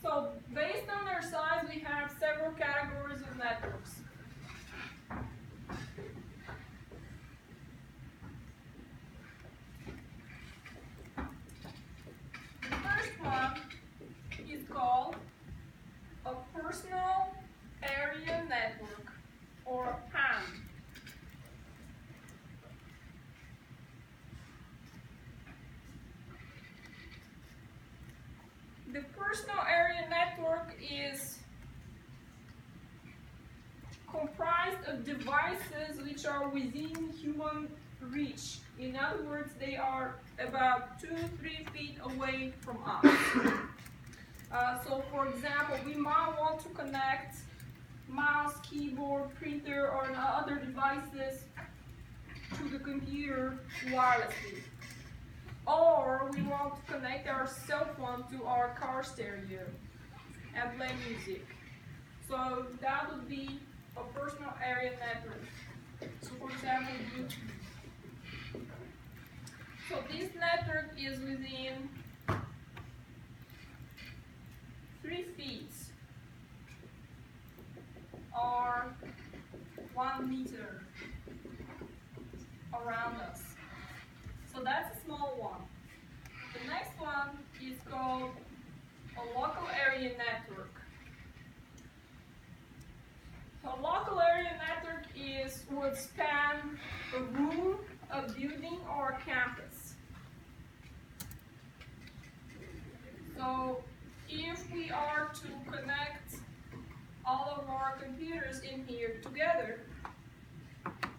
So based on their size, we have several categories of networks. The first one is called a personal area network, or a PAN. The personal area network is comprised of devices which are within human reach. In other words, they are about 2-3 feet away from us. So for example, we might want to connect mouse, keyboard, printer, or other devices to the computer wirelessly. Or we want to connect our cell phone to our car stereo and play music. So that would be a personal area network. So for example, Bluetooth. So this network is within 3 feet or 1 meter around us. So that's a small one. The next one is called a local area network. A local area network would span a room, a building, or a campus. So if we are to connect all of our computers in here together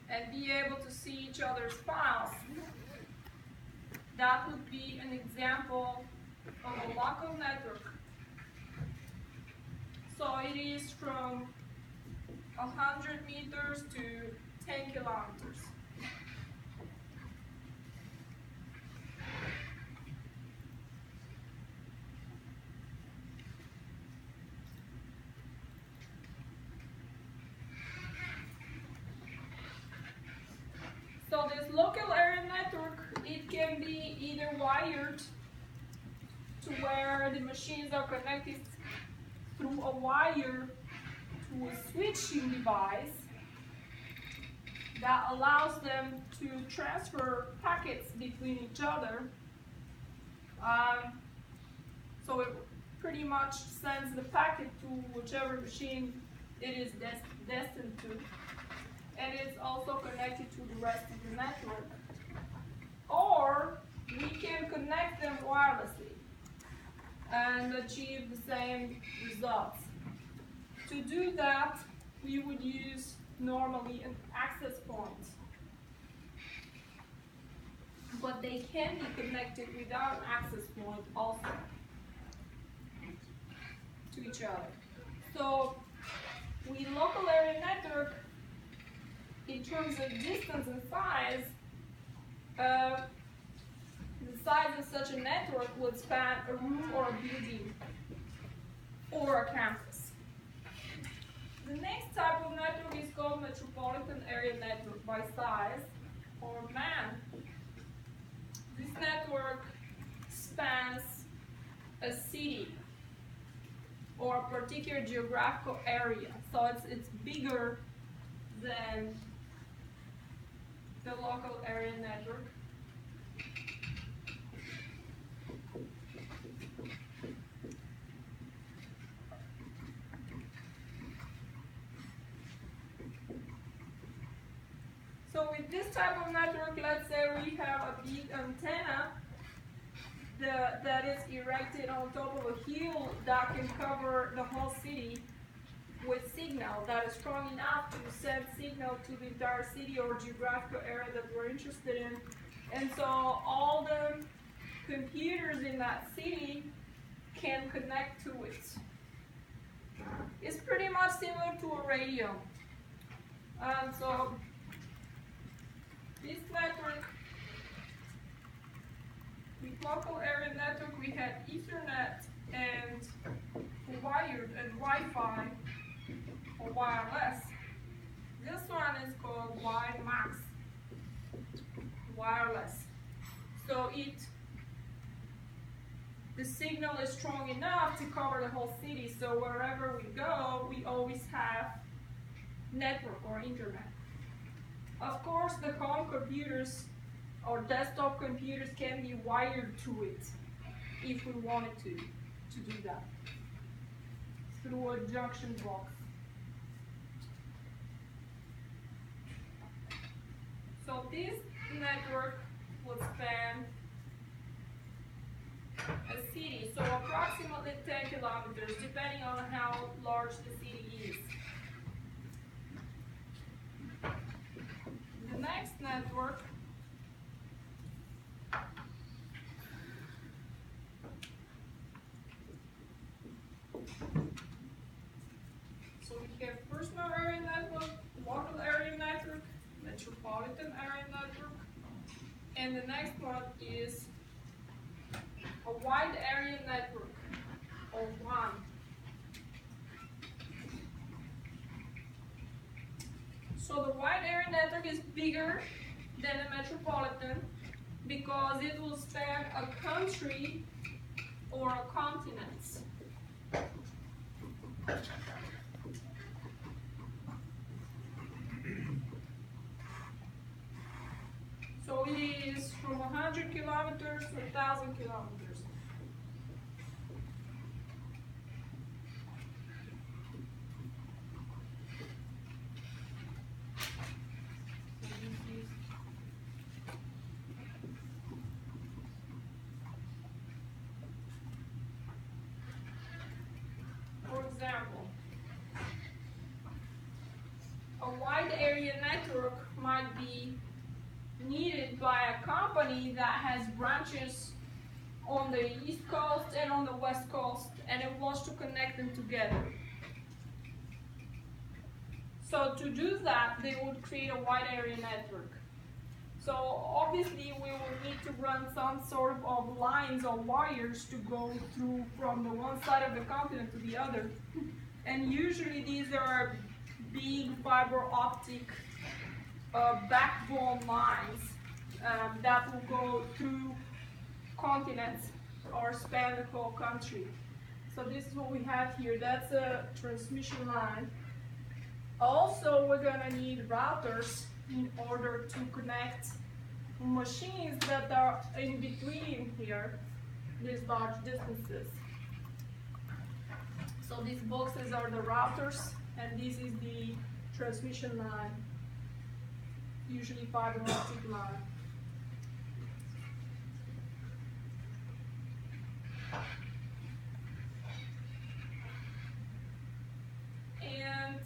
and be able to see each other's files, that would be an example of a local network. So it is from 100 meters to 10 kilometers. So this local area network, it can be either wired to where the machines are connected through a wire to a switching device that allows them to transfer packets between each other. So it pretty much sends the packet to whichever machine it is destined to. And it's also connected to the rest of the network. Or we can connect them wirelessly and achieve the same results. To do that, we would use normally an access point. But they can be connected without an access point also to each other. So with local area network, in terms of distance and size, the size of such a network would span a room or a building or a campus. The next type of network is called metropolitan area network by size, or MAN. This network spans a city or a particular geographical area, so it's bigger than the local area network. So with this type of network, let's say we have a big antenna that is erected on top of a hill that can cover the whole city with signal that is strong enough to send signal to the entire city or geographical area that we're interested in. And so all the computers in that city can connect to it. It's pretty much similar to a radio. So this network, with local area network, we had Ethernet and wired and Wi-Fi or wireless. This one is called WiMAX, wireless. So the signal is strong enough to cover the whole city, so wherever we go, we always have network or internet. Of course, the home computers or desktop computers can be wired to it if we wanted to do that through a junction box. So this network would span a city, so approximately 10 kilometers, depending on how large the city is. The next network so we have personal area network, local area network, metropolitan area network, and the next one is a wide area network, or WAN. So the wide area network is bigger than a metropolitan because it will span a country or a continent. So it is from 100 kilometers to 1,000 kilometers. For example, a wide area network might be needed by a company that has branches on the East Coast and on the West Coast, and it wants to connect them together. So to do that, they would create a wide area network. So obviously we will need to run some sort of lines or wires to go through from the one side of the continent to the other. And usually these are big fiber optic backbone lines that will go through continents or span the whole country. So this is what we have here. That's a transmission line. Also, we're gonna need routers in order to connect machines that are in between here, these large distances. So these boxes are the routers, and this is the transmission line, usually fiber optic line. And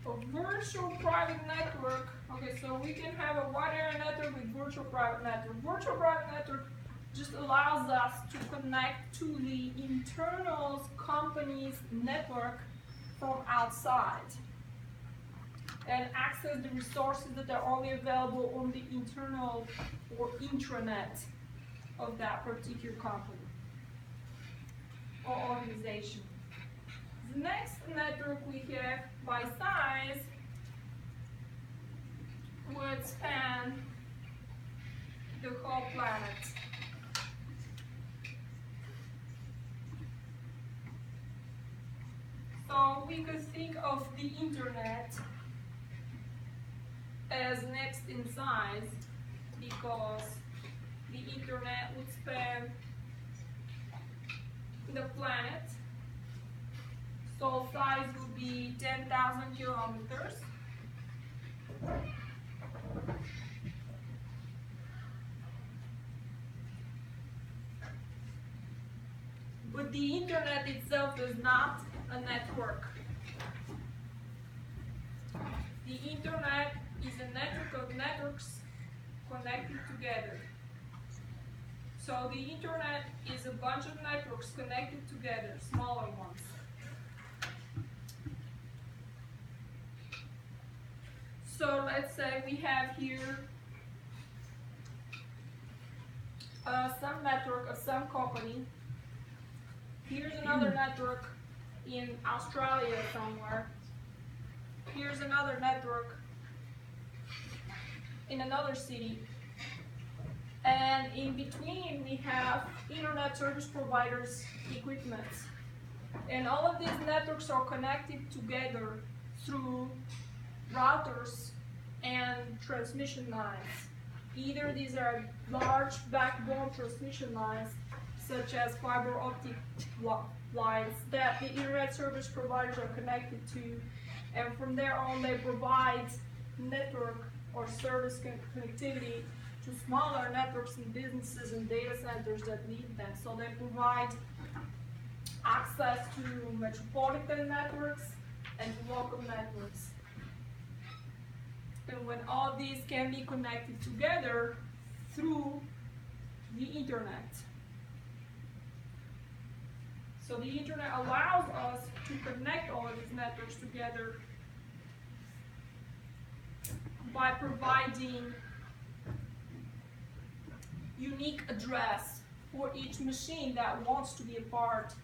a virtual private network. Okay, so we can have a wide area network with virtual private network. Virtual private network just allows us to connect to the internal company's network from outside and access the resources that are only available on the internal or intranet of that particular company or organization. The next network we have by size would span the whole planet. So we could think of the internet as next in size because the internet would span the planet. So size would be 10,000 kilometers. But the internet itself is not a network. The internet is a network of networks connected together. So the internet is a bunch of networks connected together, smaller ones. So let's say we have here some network of some company. Here's another network in Australia somewhere. Here's another network in another city. And in between we have internet service providers' equipment. And all of these networks are connected together through routers and transmission lines. Either these are large backbone transmission lines, such as fiber optic lines that the internet service providers are connected to, and from there on they provide network or service connectivity to smaller networks and businesses and data centers that need them. So they provide access to metropolitan networks and local networks. And when all these can be connected together through the internet. So the internet allows us to connect all of these networks together by providing unique address for each machine that wants to be a part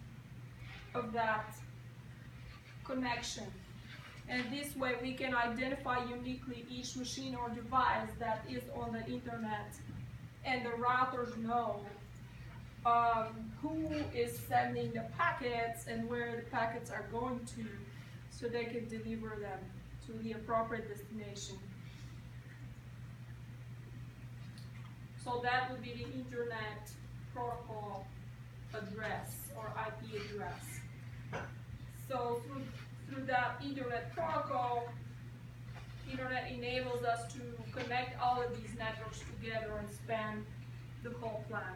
of that connection. And this way we can identify uniquely each machine or device that is on the internet, and the routers know who is sending the packets and where the packets are going to, so they can deliver them to the appropriate destination. So that would be the internet protocol address or IP address. So through that internet protocol, internet enables us to connect all of these networks together and span the whole planet.